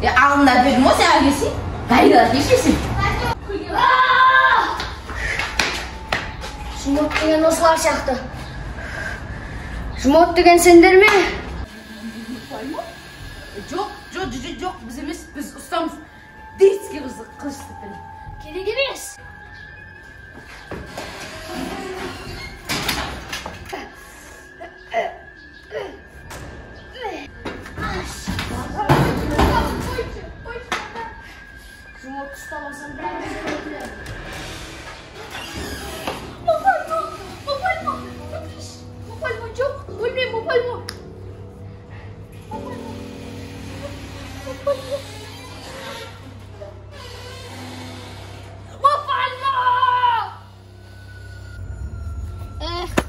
Ağında verdim o sana gelsin. Kaydılar geçmesin. Jumot degen oslar şaktı. Jumot degen sender mi? Yok. Biz emes, biz ustamız. Deyitski kılıçtık beni. Gerek емес. Jumot ustalasan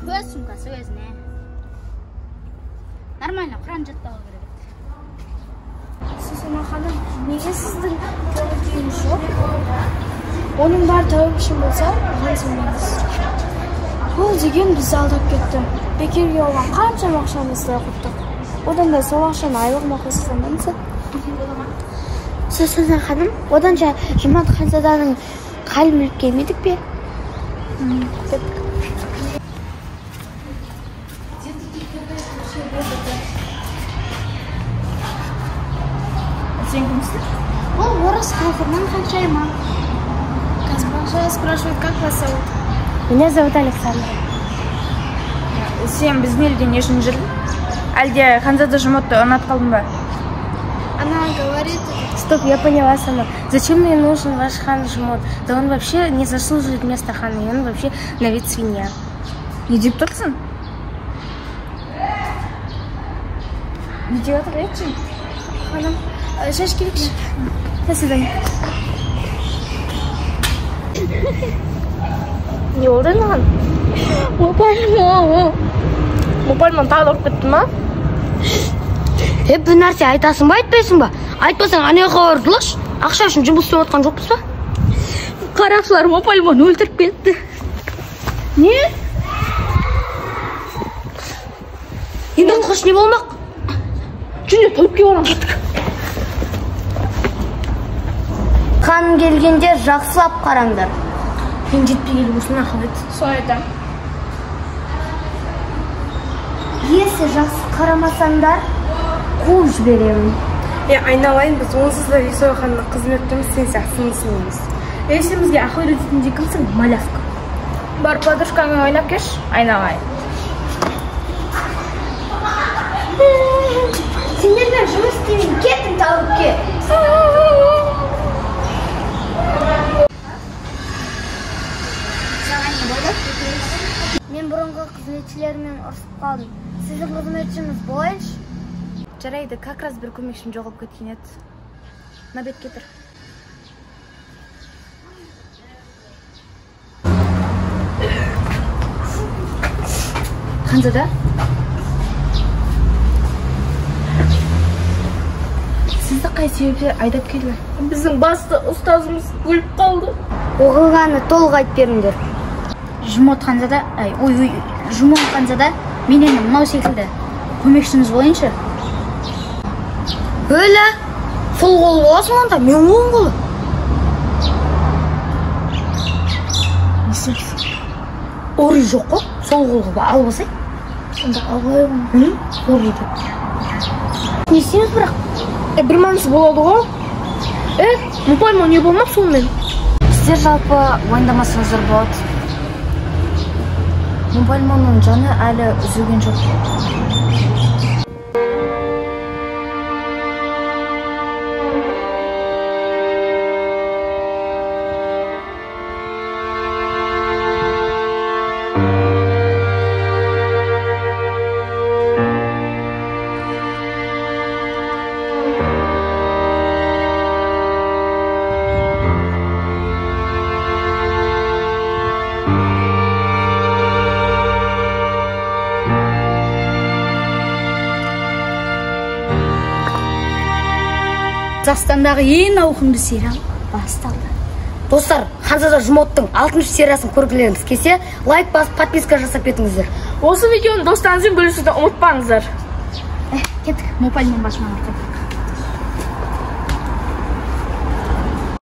Өз сумкасы өзіне. Нормально, құран жаттауы керек. Сусана ханым, неге сіздің көңіл күйіңіз жоқ? Оның бар тәуіп үшін болса, оған сенбеңіз. Ол деген бізді алдап кетті. Бекерге оған қанша ақшамызды құрттық. Одан да сол ақшаны айлығына қосқаннан Сусана ханым, одан Жұмат ханзаданың қалын біліп келмедік пе? Сен кімсің? Ол орыс халқынан ханшайма. Госпожа спрашивает, как вас зовут? Меня зовут Александра. Сен біздің елде не үшін жүрдің? Әлде ханзада Жұматты ұнатып қалдың ба? Она говорит... Стоп, я поняла сама. Зачем мне нужен ваш хан Жмот? Да он вообще не заслуживает места хана, и он вообще на вид свинья. Не деп тұрсың? Не делать речи? Ханым, шашки векші. До свидания. Не oldu lan? Мопальман тағы ұрып кетті ма? Бір нәрсе айтасың ба, айтпайсың ба? Айтпасаң, анеға ордылаш. Ақша үшін жұмыс істеп отқан жоқпыз ба? Қарақшылар Мопальман өлтіріп кетті. Не? Енді қош не болмақ? Жүне төліпке орам кеттік. Хан келгенде жақсылап қараңдар. Мен жетпей келіп осына қабет. Солай айтам. Если жақсы қарамасаңдар, қуып жіберемін. Айналайын, біз онсыз да Исой ханның қызметтіміз, сен сияқтысын сенеміз. Есімізге ақыл үйрететінде кімсің? Малявка. Бар подружкаңа ойнап кеш, айналайын. Сендермен жұмыс істеймін, кеттім тауықке. Мен бұрынғы қызметшілермен ұрсып қалдым. Сіздің қызметшіңіз болайыншы? Жарайды, как раз бір көмекшім жоғалып кеткен еді. На бет кетір. Ханзада? Сізді қай себепте айдап келді? Біздің басты ұстазымыз өліп қалды. Оқылғаны толық айтып беріңдер. Жұмот ханзада, Жұмот ханзада менен мынау секілді көмекшіңіз болайыншы. Өлі, сол қолы боласың онда, мен оң қолы. Не істейсің? Оры жоқ қой, сол қолы алып алсай. Сонда алғай ғой. Оры жоқ. Не істейміз бірақ? Бір манысы болады ғой. Мопальман не болмақ сонымен? Сіздер жалпы уайымдамасаңыздар болады. Мопальманның жаны әлі үзілген жоқ. Қазақстандағы ең ауқымды сериал басталды. Достар, Ханзада Жұмоттың 6-шы сериясын көргілеріңіз келсе, лайк басып, подписка жасап кетіңіздер. Осы видеоны достарыңызбен бөлісуді ұмытпаңыздар. Кеттік, Мопальман басынан артып.